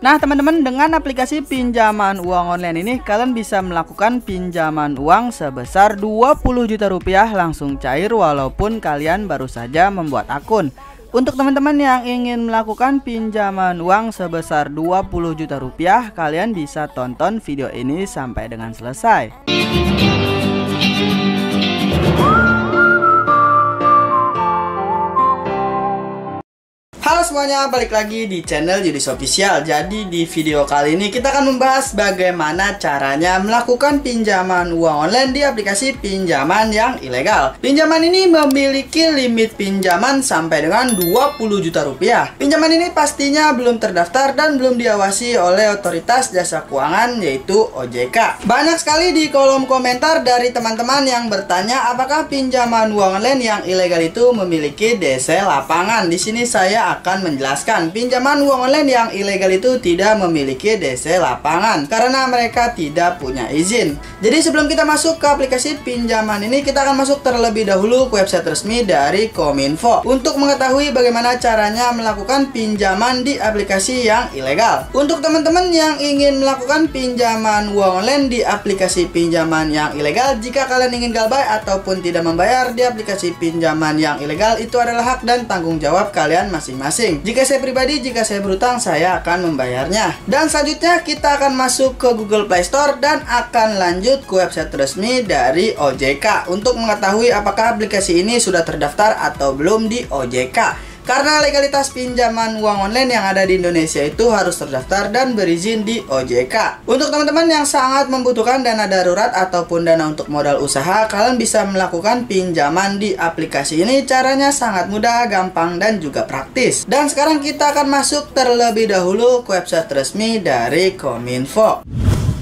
Nah teman-teman, dengan aplikasi pinjaman uang online ini kalian bisa melakukan pinjaman uang sebesar 20 juta rupiah langsung cair walaupun kalian baru saja membuat akun. Untuk teman-teman yang ingin melakukan pinjaman uang sebesar 20 juta rupiah, kalian bisa tonton video ini sampai dengan selesai. Halo semuanya, balik lagi di channel Yudis Official. Jadi di video kali ini kita akan membahas bagaimana caranya melakukan pinjaman uang online di aplikasi pinjaman yang ilegal. Pinjaman ini memiliki limit pinjaman sampai dengan 20 juta rupiah. Pinjaman ini pastinya belum terdaftar dan belum diawasi oleh otoritas jasa keuangan yaitu OJK. Banyak sekali di kolom komentar dari teman-teman yang bertanya apakah pinjaman uang online yang ilegal itu memiliki DC lapangan. Di sini saya akan menjelaskan pinjaman uang online yang ilegal itu tidak memiliki DC lapangan karena mereka tidak punya izin. Jadi sebelum kita masuk ke aplikasi pinjaman ini, kita akan masuk terlebih dahulu ke website resmi dari Kominfo untuk mengetahui bagaimana caranya melakukan pinjaman di aplikasi yang ilegal. Untuk teman-teman yang ingin melakukan pinjaman uang online di aplikasi pinjaman yang ilegal, jika kalian ingin galbay ataupun tidak membayar di aplikasi pinjaman yang ilegal, itu adalah hak dan tanggung jawab kalian masing-masing. Jika saya pribadi, jika saya berutang, saya akan membayarnya. Dan selanjutnya kita akan masuk ke Google Play Store dan akan lanjut ke website resmi dari OJK untuk mengetahui apakah aplikasi ini sudah terdaftar atau belum di OJK. Karena legalitas pinjaman uang online yang ada di Indonesia itu harus terdaftar dan berizin di OJK. Untuk teman-teman yang sangat membutuhkan dana darurat ataupun dana untuk modal usaha, kalian bisa melakukan pinjaman di aplikasi ini. Caranya sangat mudah, gampang, dan juga praktis. Dan sekarang kita akan masuk terlebih dahulu ke website resmi dari Kominfo.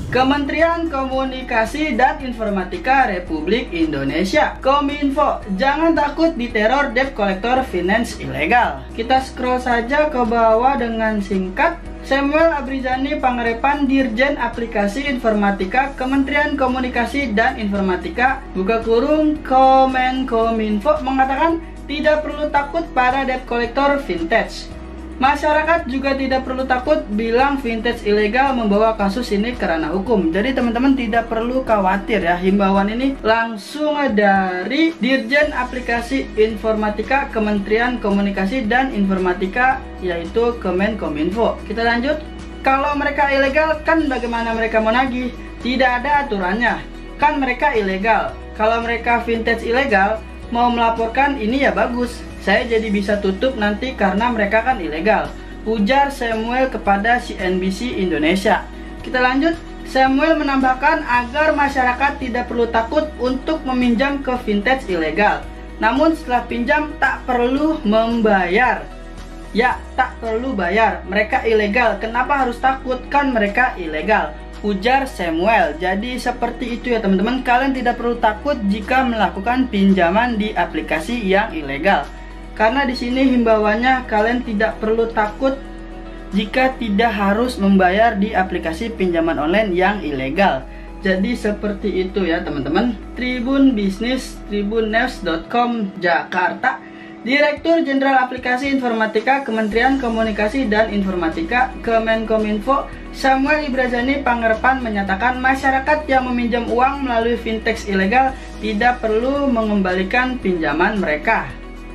Kementerian Komunikasi dan Informatika Republik Indonesia, Kominfo. Jangan takut diteror debt collector finance ilegal. Kita scroll saja ke bawah dengan singkat. Samuel Abrizani Pangarepan, Dirjen Aplikasi Informatika Kementerian Komunikasi dan Informatika buka kurung Kominfo mengatakan tidak perlu takut pada debt collector vintage. Masyarakat juga tidak perlu takut bilang vintage ilegal membawa kasus ini ke ranah hukum. Jadi teman-teman tidak perlu khawatir ya. Himbauan ini langsung dari Dirjen Aplikasi Informatika Kementerian Komunikasi dan Informatika yaitu Kominfo. Kita lanjut. Kalau mereka ilegal kan bagaimana mereka mau nagih? Tidak ada aturannya. Kan mereka ilegal. Kalau mereka vintage ilegal mau melaporkan ini ya bagus. Saya jadi bisa tutup nanti karena mereka kan ilegal, ujar Samuel kepada CNBC Indonesia. Kita lanjut. Samuel menambahkan agar masyarakat tidak perlu takut untuk meminjam ke vintage ilegal. Namun setelah pinjam tak perlu membayar. Ya, tak perlu bayar. Mereka ilegal. Kenapa harus takut? Kan mereka ilegal, ujar Samuel. Jadi seperti itu ya teman-teman. Kalian tidak perlu takut jika melakukan pinjaman di aplikasi yang ilegal. Karena di sini himbauannya kalian tidak perlu takut jika tidak harus membayar di aplikasi pinjaman online yang ilegal. Jadi seperti itu ya teman-teman. Tribun Bisnis, tribunnews.com Jakarta. Direktur Jenderal Aplikasi Informatika Kementerian Komunikasi dan Informatika Kemenkominfo Samuel Abrizani Pangarepan menyatakan masyarakat yang meminjam uang melalui fintech ilegal tidak perlu mengembalikan pinjaman mereka.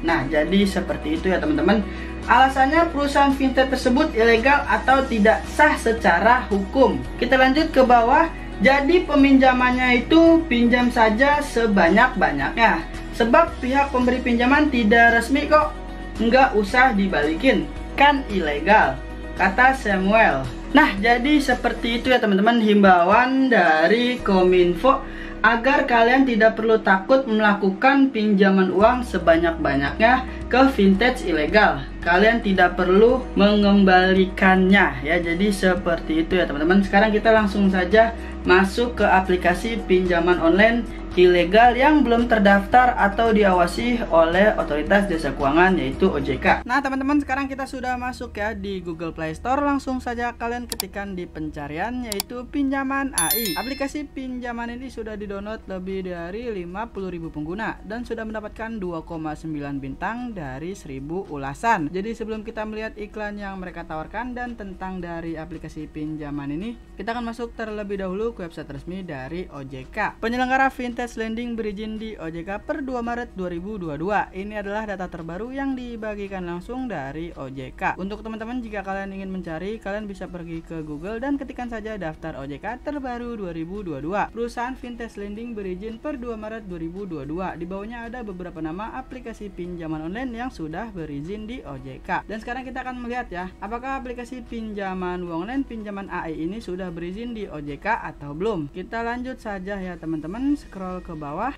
Nah, jadi seperti itu ya teman-teman. Alasannya perusahaan fintech tersebut ilegal atau tidak sah secara hukum. Kita lanjut ke bawah. Jadi peminjamannya itu pinjam saja sebanyak-banyaknya. Sebab pihak pemberi pinjaman tidak resmi kok. Nggak usah dibalikin. Kan ilegal, kata Samuel. Nah, jadi seperti itu ya teman-teman himbauan dari Kominfo agar kalian tidak perlu takut melakukan pinjaman uang sebanyak-banyaknya ke vintage ilegal. Kalian tidak perlu mengembalikannya ya. Jadi seperti itu ya teman-teman. Sekarang kita langsung saja masuk ke aplikasi pinjaman online ilegal yang belum terdaftar atau diawasi oleh otoritas jasa keuangan yaitu OJK. Nah teman-teman, sekarang kita sudah masuk ya di Google Play Store. Langsung saja kalian ketikkan di pencarian yaitu Pinjaman AI. Aplikasi pinjaman ini sudah didownload lebih dari 50.000 pengguna dan sudah mendapatkan 2,9 bintang dari 1000 ulasan. Jadi sebelum kita melihat iklan yang mereka tawarkan dan tentang dari aplikasi pinjaman ini, kita akan masuk terlebih dahulu ke website resmi dari OJK. Penyelenggara fintech lending berizin di OJK per 2 Maret 2022. Ini adalah data terbaru yang dibagikan langsung dari OJK. Untuk teman-teman, jika kalian ingin mencari, kalian bisa pergi ke Google dan ketikkan saja daftar OJK terbaru 2022. Perusahaan fintech lending berizin per 2 Maret 2022. Di bawahnya ada beberapa nama aplikasi pinjaman online yang sudah berizin di OJK. Dan sekarang kita akan melihat ya, apakah aplikasi pinjaman uang online pinjaman AI ini sudah berizin di OJK atau belum. Kita lanjut saja ya teman-teman, scroll ke bawah.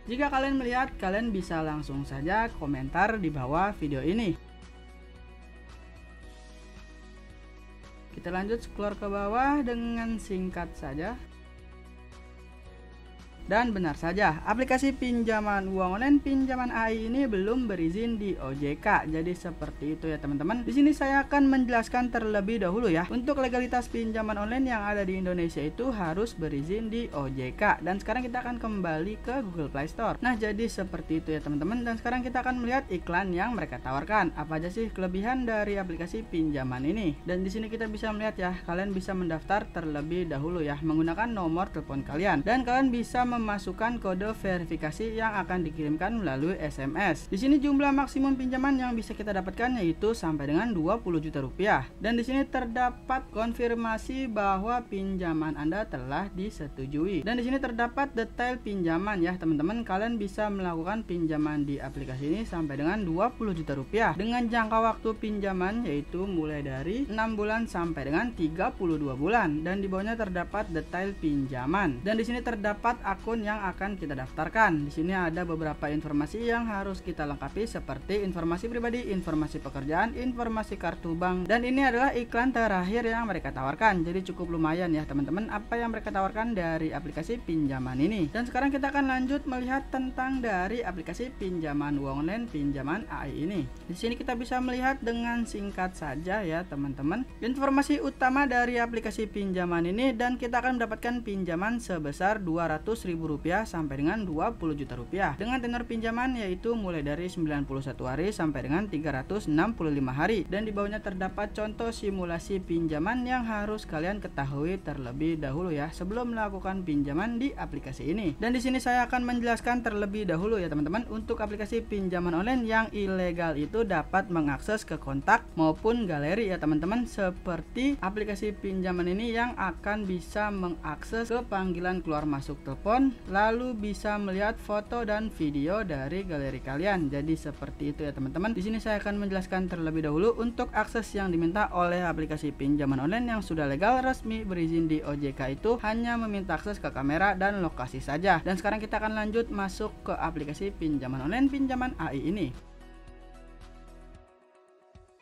Jika kalian melihat, kalian bisa langsung saja komentar di bawah video ini. Kita lanjut scroll ke bawah dengan singkat saja. Dan benar saja, aplikasi pinjaman uang online pinjaman AI ini belum berizin di OJK. Jadi seperti itu ya teman-teman. Di sini saya akan menjelaskan terlebih dahulu ya. Untuk legalitas pinjaman online yang ada di Indonesia itu harus berizin di OJK. Dan sekarang kita akan kembali ke Google Play Store. Nah, jadi seperti itu ya teman-teman. Dan sekarang kita akan melihat iklan yang mereka tawarkan. Apa aja sih kelebihan dari aplikasi pinjaman ini? Dan di sini kita bisa melihat ya, kalian bisa mendaftar terlebih dahulu ya menggunakan nomor telepon kalian. Dan kalian bisa memasukkan kode verifikasi yang akan dikirimkan melalui SMS. Di sini jumlah maksimum pinjaman yang bisa kita dapatkan yaitu sampai dengan 20 juta rupiah. Dan di sini terdapat konfirmasi bahwa pinjaman Anda telah disetujui. Dan di sini terdapat detail pinjaman ya teman-teman. Kalian bisa melakukan pinjaman di aplikasi ini sampai dengan 20 juta rupiah dengan jangka waktu pinjaman yaitu mulai dari 6 bulan sampai dengan 32 bulan. Dan di bawahnya terdapat detail pinjaman. Dan di sini terdapat akun yang akan kita daftarkan. Di sini ada beberapa informasi yang harus kita lengkapi seperti informasi pribadi, informasi pekerjaan, informasi kartu bank. Dan ini adalah iklan terakhir yang mereka tawarkan. Jadi cukup lumayan ya teman-teman apa yang mereka tawarkan dari aplikasi pinjaman ini. Dan sekarang kita akan lanjut melihat tentang dari aplikasi pinjaman uang online pinjaman AI ini. Di sini kita bisa melihat dengan singkat saja ya teman-teman informasi utama dari aplikasi pinjaman ini, dan kita akan mendapatkan pinjaman sebesar Rp200.000 sampai dengan 20 juta rupiah dengan tenor pinjaman yaitu mulai dari 91 hari sampai dengan 365 hari. Dan di bawahnya terdapat contoh simulasi pinjaman yang harus kalian ketahui terlebih dahulu ya sebelum melakukan pinjaman di aplikasi ini. Dan di sini saya akan menjelaskan terlebih dahulu ya teman-teman, untuk aplikasi pinjaman online yang ilegal itu dapat mengakses ke kontak maupun galeri ya teman-teman, seperti aplikasi pinjaman ini yang akan bisa mengakses ke panggilan keluar masuk telepon, lalu bisa melihat foto dan video dari galeri kalian. Jadi seperti itu ya teman-teman. Di sini saya akan menjelaskan terlebih dahulu untuk akses yang diminta oleh aplikasi pinjaman online yang sudah legal resmi berizin di OJK itu hanya meminta akses ke kamera dan lokasi saja. Dan sekarang kita akan lanjut masuk ke aplikasi pinjaman online pinjaman AI ini.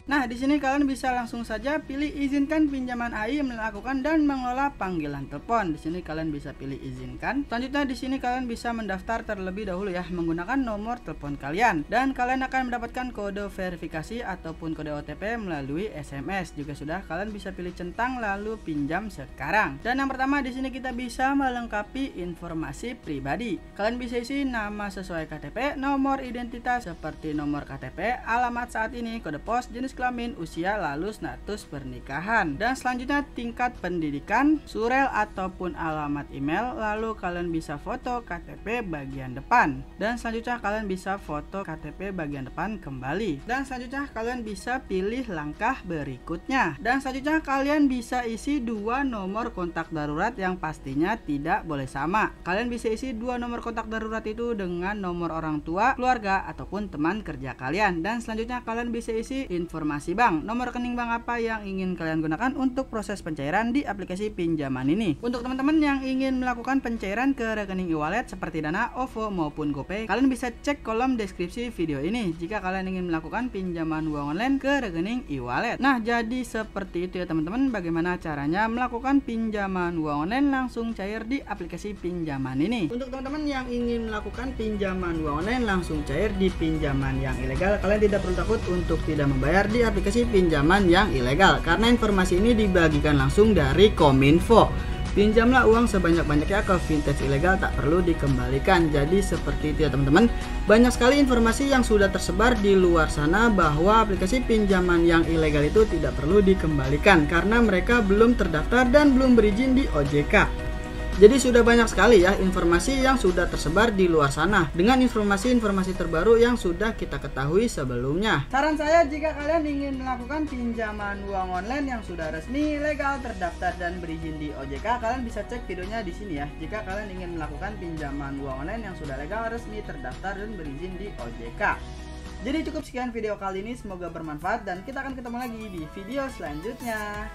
Nah, di sini kalian bisa langsung saja pilih izinkan pinjaman AI melakukan dan mengelola panggilan telepon. Di sini kalian bisa pilih izinkan. Selanjutnya di sini kalian bisa mendaftar terlebih dahulu ya menggunakan nomor telepon kalian, dan kalian akan mendapatkan kode verifikasi ataupun kode OTP melalui SMS. Juga sudah kalian bisa pilih centang lalu pinjam sekarang. Dan yang pertama di sini kita bisa melengkapi informasi pribadi. Kalian bisa isi nama sesuai KTP, nomor identitas seperti nomor KTP, alamat saat ini, kode pos, jenis kelamin, usia, lalu status pernikahan. Dan selanjutnya tingkat pendidikan, surel ataupun alamat email, lalu kalian bisa foto KTP bagian depan. Dan selanjutnya kalian bisa foto KTP bagian depan kembali. Dan selanjutnya kalian bisa pilih langkah berikutnya. Dan selanjutnya kalian bisa isi dua nomor kontak darurat yang pastinya tidak boleh sama. Kalian bisa isi dua nomor kontak darurat itu dengan nomor orang tua, keluarga, ataupun teman kerja kalian. Dan selanjutnya kalian bisa isi informasi informasi bank, nomor rekening bank apa yang ingin kalian gunakan untuk proses pencairan di aplikasi pinjaman ini. Untuk teman-teman yang ingin melakukan pencairan ke rekening e-wallet seperti Dana, OVO maupun GoPay, kalian bisa cek kolom deskripsi video ini jika kalian ingin melakukan pinjaman uang online ke rekening e-wallet. Nah, jadi seperti itu ya teman-teman, bagaimana caranya melakukan pinjaman uang online langsung cair di aplikasi pinjaman ini. Untuk teman-teman yang ingin melakukan pinjaman uang online langsung cair di pinjaman yang ilegal, kalian tidak perlu takut untuk tidak membayar di aplikasi pinjaman yang ilegal, karena informasi ini dibagikan langsung dari Kominfo. Pinjamlah uang sebanyak-banyaknya ke vintage ilegal, tak perlu dikembalikan. Jadi seperti itu ya teman-teman. Banyak sekali informasi yang sudah tersebar di luar sana bahwa aplikasi pinjaman yang ilegal itu tidak perlu dikembalikan karena mereka belum terdaftar dan belum berizin di OJK. Jadi sudah banyak sekali ya informasi yang sudah tersebar di luar sana dengan informasi-informasi terbaru yang sudah kita ketahui sebelumnya. Saran saya, jika kalian ingin melakukan pinjaman uang online yang sudah resmi, legal, terdaftar dan berizin di OJK, kalian bisa cek videonya di sini ya. Jika kalian ingin melakukan pinjaman uang online yang sudah legal, resmi, terdaftar dan berizin di OJK. Jadi cukup sekian video kali ini, semoga bermanfaat dan kita akan ketemu lagi di video selanjutnya.